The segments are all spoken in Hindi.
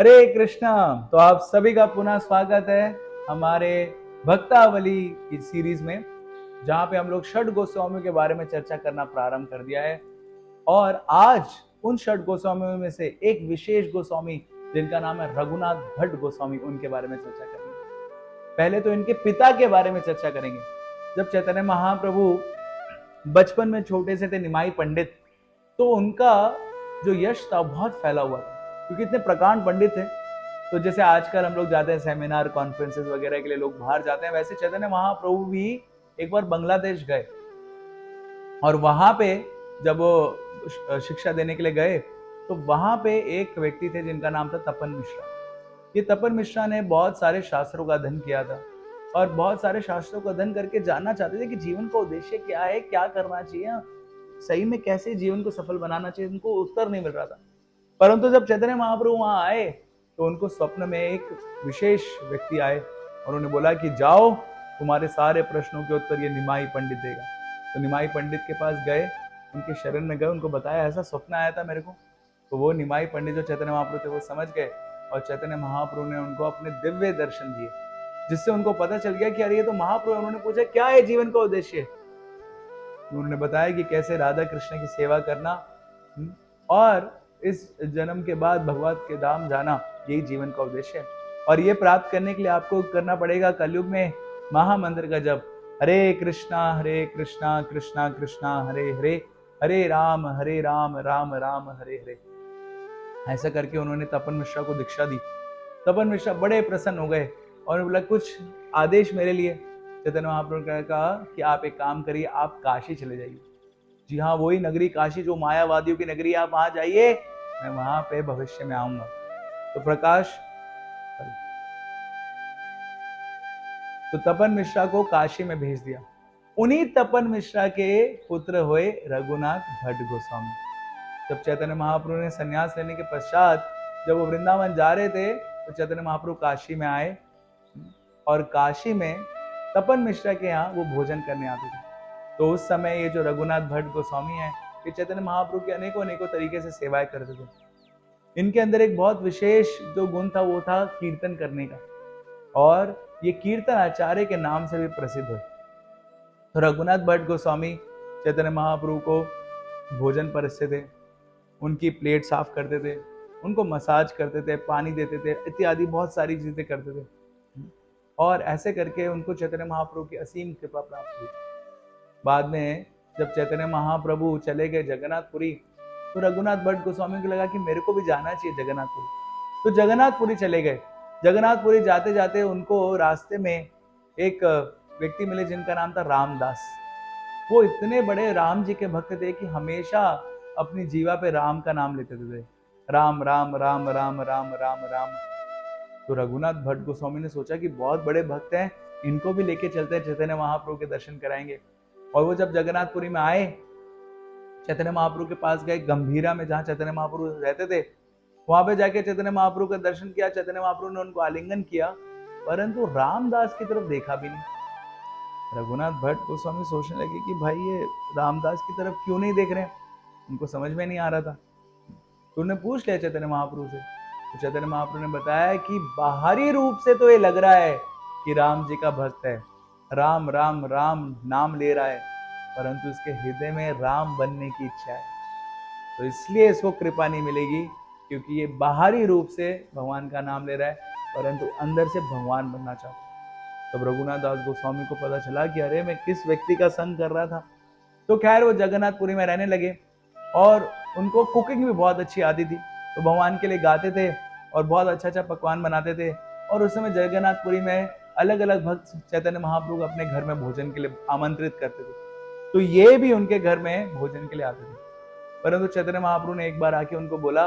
हरे कृष्णा। तो आप सभी का पुनः स्वागत है हमारे भक्तावली की सीरीज में, जहां पे हम लोग षड गोस्वामियों के बारे में चर्चा करना प्रारंभ कर दिया है। और आज उन षड गोस्वामियों में से एक विशेष गोस्वामी जिनका नाम है रघुनाथ भट्ट गोस्वामी, उनके बारे में चर्चा करेंगे। पहले तो इनके पिता के बारे में चर्चा करेंगे। जब चैतन्य महाप्रभु बचपन में छोटे से थे, निमाई पंडित, तो उनका जो यश था बहुत फैला हुआ था, क्योंकि इतने प्रकांड पंडित थे। तो जैसे आजकल हम लोग जाते हैं सेमिनार कॉन्फ्रेंसेस वगैरह के लिए, लोग बाहर जाते हैं, वैसे चैतन्य महाप्रभु भी एक बार बांग्लादेश गए। और वहां पे जब वो शिक्षा देने के लिए गए, तो वहां पे एक व्यक्ति थे जिनका नाम था तपन मिश्रा। ये तपन मिश्रा ने बहुत सारे शास्त्रों का अध्ययन किया था, और बहुत सारे शास्त्रों का अध्ययन करके जानना चाहते थे कि जीवन का उद्देश्य क्या है, क्या करना चाहिए, सही में कैसे जीवन को सफल बनाना चाहिए। उनको उत्तर नहीं मिल रहा था। परंतु जब चैतन्य महाप्रभु वहां आए, तो उनको स्वप्न में एक विशेष व्यक्ति आए और उन्होंने बोला कि जाओ, तुम्हारे सारे प्रश्नों के उत्तर ये निमाई पंडित देगा। तो निमाई पंडित के पास गए, उनके शरण में गए, उनको बताया ऐसा स्वप्न आया था मेरे को। तो वो निमाई पंडित जो चैतन्य महाप्रभु थे वो समझ गए, और चैतन्य महाप्रभु ने उनको अपने दिव्य दर्शन दिए, जिससे उनको पता चल गया कि अरे ये तो महाप्रभु। उन्होंने पूछा क्या है जीवन का उद्देश्य। उन्होंने बताया कि कैसे राधा कृष्ण की सेवा करना और इस जन्म के बाद भगवत के धाम जाना, यही जीवन का उद्देश्य है। और ये प्राप्त करने के लिए आपको करना पड़ेगा कलयुग में महामंत्र का जप, हरे कृष्णा कृष्णा कृष्णा हरे हरे, हरे राम राम राम हरे हरे। ऐसा करके उन्होंने तपन मिश्रा को दीक्षा दी। तपन मिश्रा बड़े प्रसन्न हो गए और बोला कुछ आदेश मेरे लिए। चैतन्य महाप्रभु ने कहा कि आप एक काम करिए, आप काशी चले जाइए। जी हाँ, वही नगरी काशी जो मायावादियों की नगरी, आप वहां जाइए, मैं वहां पे भविष्य में आऊंगा। तो प्रकाश तो तपन मिश्रा को काशी में भेज दिया। उन्हीं तपन मिश्रा के पुत्र हुए रघुनाथ भट्ट गोस्वामी। जब चैतन्य महाप्रभु ने संन्यास लेने के पश्चात जब वो वृंदावन जा रहे थे, तो चैतन्य महाप्रभु काशी में आए, और काशी में तपन मिश्रा के यहाँ वो भोजन करने आते थे। तो उस समय ये जो रघुनाथ भट्ट गोस्वामी है, ये चैतन्य महाप्रभु की अनेकों अनेकों तरीके से सेवाएं करते थे। इनके अंदर एक बहुत विशेष जो गुण था, वो था कीर्तन करने का, और ये कीर्तन आचार्य के नाम से भी प्रसिद्ध हुए। तो रघुनाथ भट्ट गोस्वामी चैतन्य महाप्रभु को भोजन परसते थे, उनकी प्लेट साफ करते थे, उनको मसाज करते थे, पानी देते थे, इत्यादि बहुत सारी चीजें करते थे। और ऐसे करके उनको चैतन्य महाप्रभु की असीम कृपा प्राप्त हुई। बाद में जब चैतन्य महाप्रभु चले गए जगन्नाथपुरी, तो रघुनाथ भट्ट गोस्वामी को लगा कि मेरे को भी जाना चाहिए जगन्नाथपुरी। तो जगन्नाथपुरी चले गए। जगन्नाथपुरी जाते जाते उनको रास्ते में एक व्यक्ति मिले जिनका नाम था रामदास। वो इतने बड़े राम जी के भक्त थे कि हमेशा अपनी जीवा पे राम का नाम लेते थे, राम राम राम राम राम राम राम। तो रघुनाथ भट्ट गोस्वामी ने सोचा कि बहुत बड़े भक्त हैं, इनको भी लेके चलते हैं, चैतन्य महाप्रभु के दर्शन कराएंगे। और वो जब जगन्नाथपुरी में आए, चैतन्य महाप्रभु के पास गए, गंभीरा में जहाँ चैतन्य महाप्रभु रहते थे, वहां पे जाके चैतन्य महाप्रभु का दर्शन किया। चैतन्य महाप्रभु ने उनको आलिंगन किया, परंतु रामदास की तरफ देखा भी नहीं। रघुनाथ भट्ट गोस्वामी सोचने लगे कि भाई ये रामदास की तरफ क्यों नहीं देख रहे हैं, उनको समझ में नहीं आ रहा था। तो उन्होंने पूछ लिया चैतन्य महाप्रभु से। तो चैतन्य महाप्रभु ने बताया कि बाहरी रूप से तो ये लग रहा है कि राम जी का भक्त है, राम राम राम नाम ले रहा है, परंतु इसके हृदय में राम बनने की इच्छा है। तो इसलिए इसको कृपा नहीं मिलेगी, क्योंकि ये बाहरी रूप से भगवान का नाम ले रहा है, परंतु अंदर से भगवान बनना चाहता है। तब रघुनाथ दास गोस्वामी को पता चला कि अरे मैं किस व्यक्ति का संग कर रहा था। तो खैर वो जगन्नाथपुरी में रहने लगे, और उनको कुकिंग भी बहुत अच्छी आती थी। तो भगवान के लिए गाते थे और बहुत अच्छा अच्छा पकवान बनाते थे। और उस समय जगन्नाथपुरी में अलग अलग भक्त चैतन्य महाप्रभु अपने घर में भोजन के लिए आमंत्रित करते थे, तो ये भी उनके घर में भोजन के लिए आते थे। परंतु चैतन्य महाप्रभु ने एक बार आके उनको बोला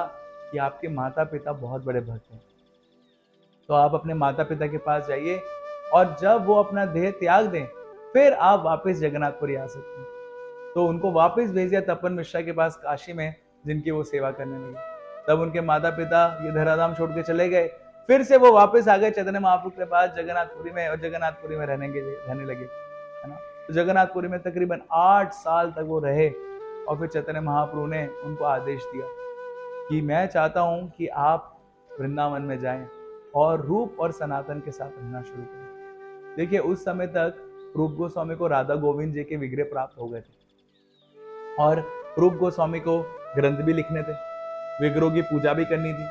कि आपके माता पिता बहुत बड़े भक्त हैं, तो आप अपने माता पिता के पास जाइए, और जब वो अपना देह त्याग दें, फिर आप वापस जगन्नाथपुरी आ सकते हैं। तो उनको वापस भेज दिया तपन मिश्रा के पास काशी में, जिनकी वो सेवा करने लगे। तब उनके माता पिता ये धराधाम छोड़ के चले गए। फिर से वो वापस आ गए चैतन्य महाप्रभु के पास जगन्नाथपुरी में, और जगन्नाथपुरी में रहने लगे, है ना। तो जगन्नाथपुरी में तकरीबन 8 साल तक वो रहे। और फिर चैतन्य महाप्रभु ने उनको आदेश दिया कि मैं चाहता हूं कि आप वृंदावन में जाएं और रूप और सनातन के साथ रहना शुरू करें। देखिए उस समय तक रूप गोस्वामी को राधा गोविंद जी के विग्रह प्राप्त हो गए थे और रूप गोस्वामी को ग्रंथ भी लिखने थे, विग्रहों की पूजा भी करनी थी।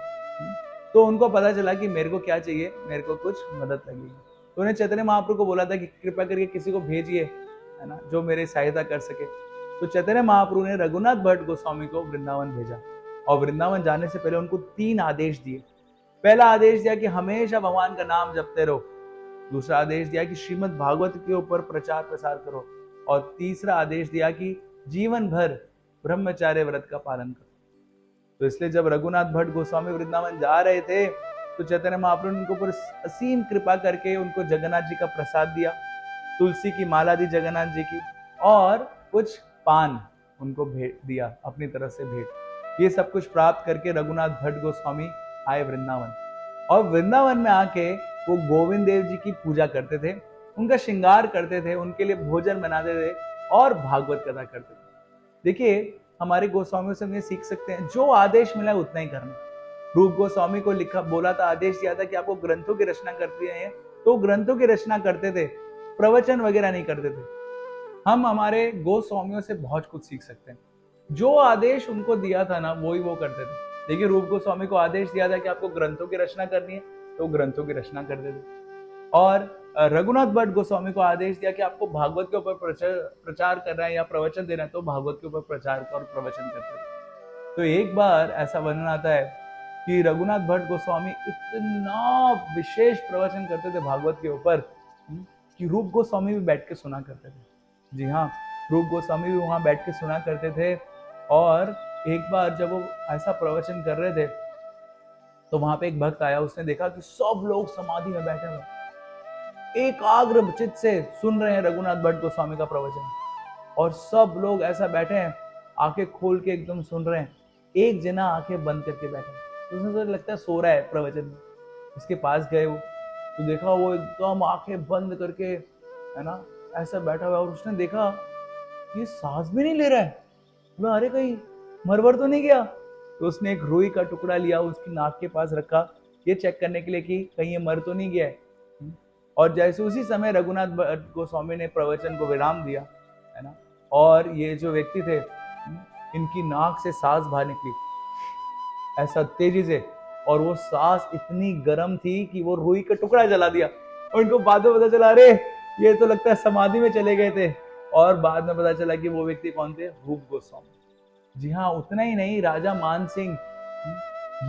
तो उनको पता चला कि मेरे को क्या चाहिए, मेरे को कुछ मदद लगेगी। तो उन्हें चैतन्य महाप्रभु को बोला था कि कृपा करके किसी को भेजिए, है ना, जो मेरी सहायता कर सके। तो चैतन्य महाप्रभु ने रघुनाथ भट्ट गोस्वामी को वृंदावन भेजा और वृंदावन जाने से पहले उनको 3 आदेश दिए। पहला आदेश दिया कि हमेशा भगवान का नाम जपते रहो। दूसरा आदेश दिया कि श्रीमद् भागवत के ऊपर प्रचार प्रसार करो और तीसरा आदेश दिया कि जीवन भर ब्रह्मचार्य व्रत का पालन करो। तो इसलिए जब रघुनाथ भट्ट गोस्वामी वृंदावन जा रहे थे तो चैतन्य महाप्रभु ने उनको पर असीम कृपा करके उनको जगन्नाथ जी का प्रसाद दिया, तुलसी की माला दी जगन्नाथ जी की और कुछ पान उनको भेंट दिया, अपनी तरफ से भेंट। ये सब कुछ प्राप्त करके रघुनाथ भट्ट गोस्वामी आए वृंदावन और वृंदावन में आके वो गोविंद देव जी की पूजा करते थे, उनका श्रृंगार करते थे, उनके लिए भोजन बनाते थे और भागवत कथा करते थे। देखिए हमारे गोस्वामियों से हम ये सीख सकते हैं, जो आदेश मिला उतना ही करना। रूप गोस्वामी को लिखा बोला था, आदेश दिया था कि आपको ग्रंथों की रचना करती है, तो ग्रंथों की रचना करते थे, प्रवचन वगैरह नहीं करते थे। हम हमारे गोस्वामियों से बहुत कुछ सीख सकते हैं, जो आदेश उनको दिया था ना वही वो करते थे। देखिए रूप गोस्वामी को आदेश दिया था कि आपको ग्रंथों की रचना करनी है, तो ग्रंथों की रचना करते थे। और रघुनाथ भट्ट गोस्वामी को आदेश दिया कि आपको भागवत के ऊपर प्रचार करना है या प्रवचन देना है, तो भागवत के ऊपर प्रचार और प्रवचन करते थे। तो एक बार ऐसा वर्णन आता है कि रघुनाथ भट्ट गोस्वामी इतना विशेष प्रवचन करते थे भागवत के ऊपर कि रूप गोस्वामी भी बैठ के सुना करते थे। जी हाँ, रूप गोस्वामी भी वहां बैठ के सुना करते थे। और एक बार जब वो ऐसा प्रवचन कर रहे थे तो वहां पे एक भक्त आया, उसने देखा कि सब लोग समाधि में बैठे हुए एकाग्र चित्त से सुन रहे हैं रघुनाथ भट्ट गोस्वामी का प्रवचन और सब लोग ऐसा बैठे हैं, आंखें खोल के एकदम सुन रहे हैं। एक जना आंखें बंद करके बैठा, तो उसने तो लगता है सो रहा है प्रवचन में। उसके पास गए वो, तो देखा वो एकदम आंखें बंद करके, है ना, ऐसा बैठा हुआ और उसने देखा ये सांस भी नहीं ले रहा है। बोला अरे कहीं मरवर तो नहीं गया। तो उसने एक रुई का टुकड़ा लिया, उसकी नाक के पास रखा, ये चेक करने के लिए कि कहीं ये मर तो नहीं गया है। और जैसे उसी समय रघुनाथ भट्ट गोस्वामी ने प्रवचन को विराम दिया, है ना, और ये जो व्यक्ति थे इनकी नाक से सांस बाहर निकली ऐसा तेजी से, और वो सांस इतनी गर्म थी कि वो रुई का टुकड़ा जला दिया। और इनको बाद में पता चला अरे ये तो लगता है समाधि में चले गए थे। और बाद में पता चला कि वो व्यक्ति कौन थे, रूप गोस्वामी। जी हाँ, उतना ही नहीं, राजा मान सिंह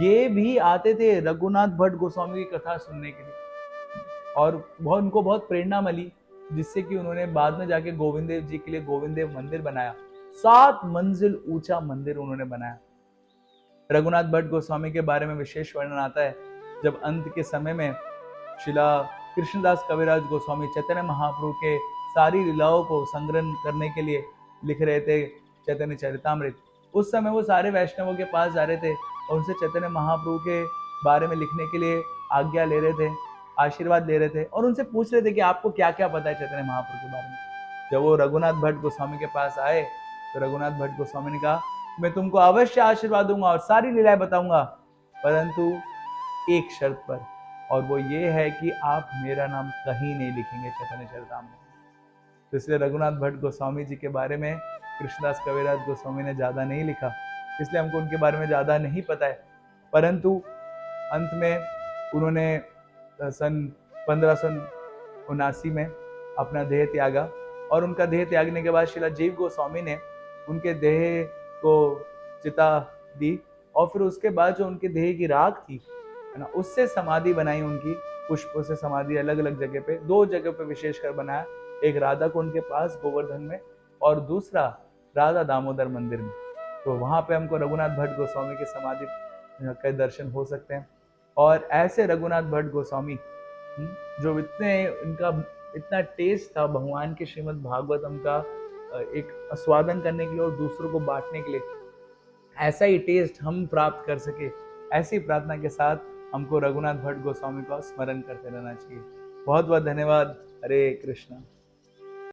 ये भी आते थे रघुनाथ भट्ट गोस्वामी की कथा सुनने के लिए और उनको बहुत प्रेरणा मिली, जिससे कि उन्होंने बाद में जाके गोविंद देव जी के लिए गोविंद देव मंदिर बनाया। 7 मंजिल ऊंचा मंदिर उन्होंने बनाया। रघुनाथ भट्ट गोस्वामी के बारे में विशेष वर्णन आता है, जब अंत के समय में शिला कृष्णदास कविराज गोस्वामी चैतन्य महाप्रभु के सारी लीलाओं को संग्रह करने के लिए लिख रहे थे चैतन्य चरितामृत। उस समय वो सारे वैष्णवों के पास जा रहे थे और उनसे चैतन्य महाप्रभु के बारे में लिखने के लिए आज्ञा ले रहे थे, आशीर्वाद ले रहे थे और उनसे पूछ रहे थे कि आपको क्या क्या पता है चैतन्य महाप्रभु के बारे में। जब वो रघुनाथ भट्ट गोस्वामी के पास आए तो रघुनाथ भट्ट गोस्वामी ने कहा मैं तुमको अवश्य आशीर्वाद दूंगा और सारी लीलाएं बताऊंगा, परंतु एक शर्त पर, और वो ये है कि आप मेरा नाम कहीं नहीं लिखेंगे चैतन्य चरितामृत। तो इसलिए रघुनाथ भट्ट गोस्वामी जी के बारे में कृष्णदास कविराज गोस्वामी ने ज्यादा नहीं लिखा, इसलिए हमको उनके बारे में ज्यादा नहीं पता है। परंतु अंत में उन्होंने सन 1579 में अपना देह त्यागा और उनका देह त्यागने के बाद श्रीला जीव गोस्वामी ने उनके देह को चिता दी और फिर उसके बाद जो उनके देह की राख थी, है ना, उससे समाधि बनाई उनकी, पुष्पों से समाधि अलग अलग जगह पे, 2 जगह पे विशेषकर बनाया, एक राधा कुंड के पास गोवर्धन में और दूसरा राधा दामोदर मंदिर में। तो वहां पे हमको रघुनाथ भट्ट गोस्वामी के समाधि के दर्शन हो सकते हैं। और ऐसे रघुनाथ भट्ट गोस्वामी जो इनका इतना टेस्ट था भगवान के श्रीमद् भागवतम का एक आस्वादन करने के लिए और दूसरों को बांटने के लिए, ऐसा ही टेस्ट हम प्राप्त कर सके, ऐसी प्रार्थना के साथ हमको रघुनाथ भट्ट गोस्वामी का स्मरण करते रहना चाहिए। बहुत बहुत धन्यवाद। हरे कृष्णा।